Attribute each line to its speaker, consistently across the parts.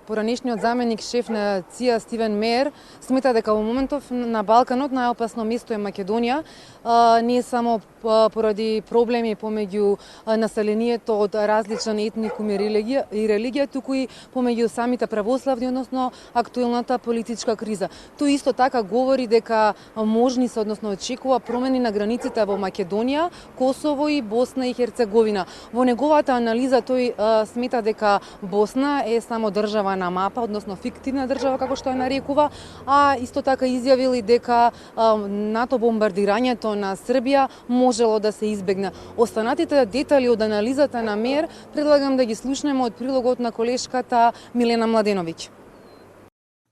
Speaker 1: поранешниот заменик шеф на ЦИА Стивен Мејер смета дека во моментов на Балканот најопасно место е Македонија, не само поради проблеми помеѓу населението од различен етникум и религија, туку и помеѓу самите православни, односно актуелната политичка криза. Тој исто така говори дека можни се, односно очекува промени на границите во Македонија, Косово и Босна и Херцеговина. Во неговата анализа тој смета дека Босна е само држава на мапа, односно фиктивна држава како што ја нарекува, а исто така изјавил и дека НАТО бомбардирањето на Србија можело да се избегне. Останатите детали од анализата на Мејер предлагам да ги слушнеме од прилогот на колешката Милена Младеновиќ.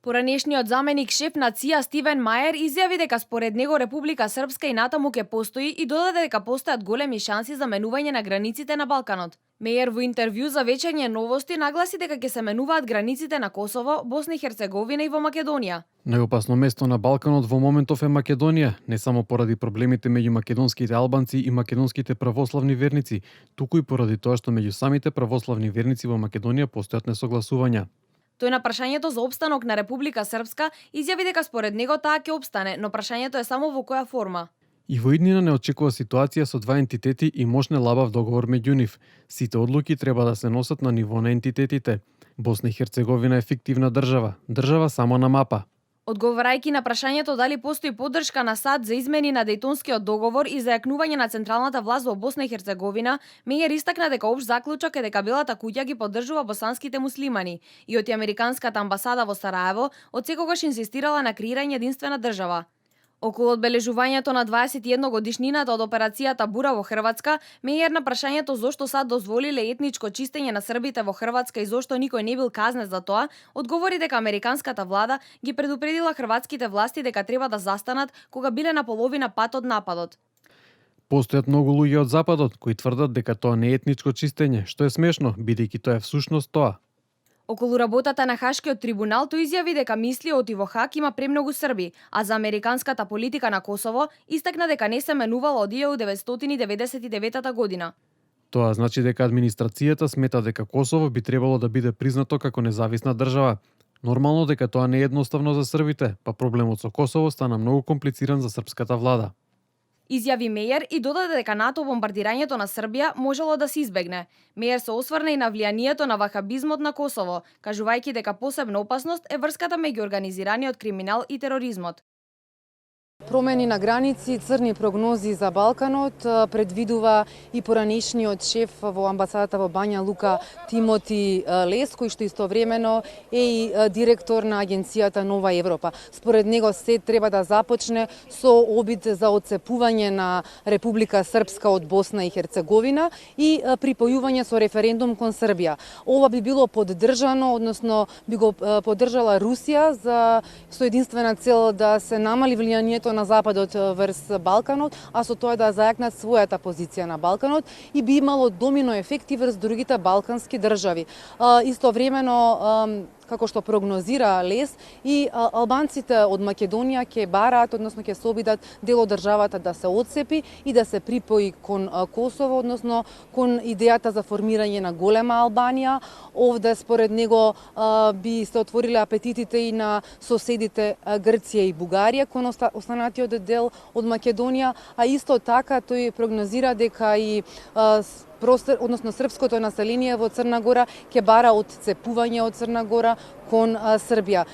Speaker 2: Поранешниот заменик шеф на ЦИА Стивен Мејер изјави дека според него Република Српска и натаму ќе постои и додаде дека постојат големи шанси за менување на границите на Балканот. Мејер во интервју за Вечерње новости нагласи дека ќе се менуваат границите на Косово, Босна и Херцеговина и во Македонија.
Speaker 3: Најопасно место на Балканот во моментов е Македонија, не само поради проблемите меѓу македонските албанци и македонските православни верници, туку и поради тоа што меѓу самите православни верници во Македонија постојат несогласувања.
Speaker 2: Тој на прашањето за опстанок на Република Српска изјави дека според него таа ќе опстане, но прашањето е само во која форма.
Speaker 3: И во иднина не очекува ситуација со два ентитети и можне лабав договор меѓу нив. Сите одлуки треба да се носат на ниво на ентитетите. Босна и Херцеговина е фиктивна држава само на мапа.
Speaker 2: Одговарајќи на прашањето дали постои поддршка на САД за измени на Дејтонскиот договор и зајакнување на централната власт во Босна и Херцеговина, Мејер истакна дека општ заклучок е дека Белата куќа ги поддржува босанските муслимани и од Американската амбасада во Сараево одсекогаш инсистирала на креирање единствена држава. Околу одбележувањето на 21 годишнината од операцијата Бура во Хрватска, Мејер на прашањето зошто САД дозволиле етничко чистење на србите во Хрватска и зошто никој не бил казнет за тоа, одговори дека американската влада ги предупредила хрватските власти дека треба да застанат кога биле на половина пат од нападот.
Speaker 3: Постојат многу луѓе од Западот кои тврдат дека тоа не е етничко чистење, што е смешно, бидејќи тоа е всушност тоа.
Speaker 2: Околу работата на Хашкиот трибунал тој изјави дека мисли оти во Хаг има премногу срби, а за американската политика на Косово истакна дека не се менувала од 1999 година.
Speaker 3: Тоа значи дека администрацијата смета дека Косово би требало да биде признато како независна држава. Нормално дека тоа не е едноставно за србите, па проблемот со Косово стана многу комплициран за српската влада.
Speaker 2: Изјави Мејер и додаде дека НАТО бомбардирањето на Србија можело да се избегне. Мејер се осврна и на влијанието на вахабизмот на Косово, кажувајќи дека посебна опасност е врската меѓу организираниот криминал и тероризмот.
Speaker 1: Промени на граници, црни прогнози за Балканот предвидува и поранешниот шеф во амбасадата во Бања Лука Тимоти Лес, кој што истовремено е и директор на агенцијата Нова Европа. Според него се треба да започне со обид за отцепување на Република Српска од Босна и Херцеговина и припојување со референдум кон Србија. Ова би било поддржано, односно би го поддржала Русија со единствена цел да се намали влијанието на Западот врз Балканот, а со тоа да зајакнат својата позиција на Балканот и би имало домино ефекти врз другите балкански држави. Истовремено, како што прогнозира Лес, и албанците од Македонија ќе бараат, односно ќе се обидат дел од државата да се отцепи и да се припои кон Косово, односно кон идејата за формирање на голема Албанија. Овде според него би се отвориле апетитите и на соседите Грција и Бугарија кон останатиот дел од Македонија, а исто така тој прогнозира дека и односно српското население во Црна Гора ќе бара отцепување од Црна Гора кон Србија.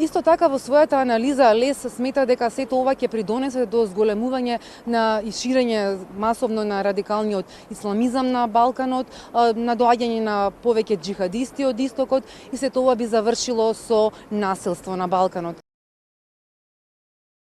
Speaker 1: Исто така во својата анализа Лес смета дека сето ова ќе придонесе до зголемување на и ширење масовно на радикалниот исламизам на Балканот, на доаѓање на повеќе џихадисти од истокот и сето ова би завршило со насилство на Балканот.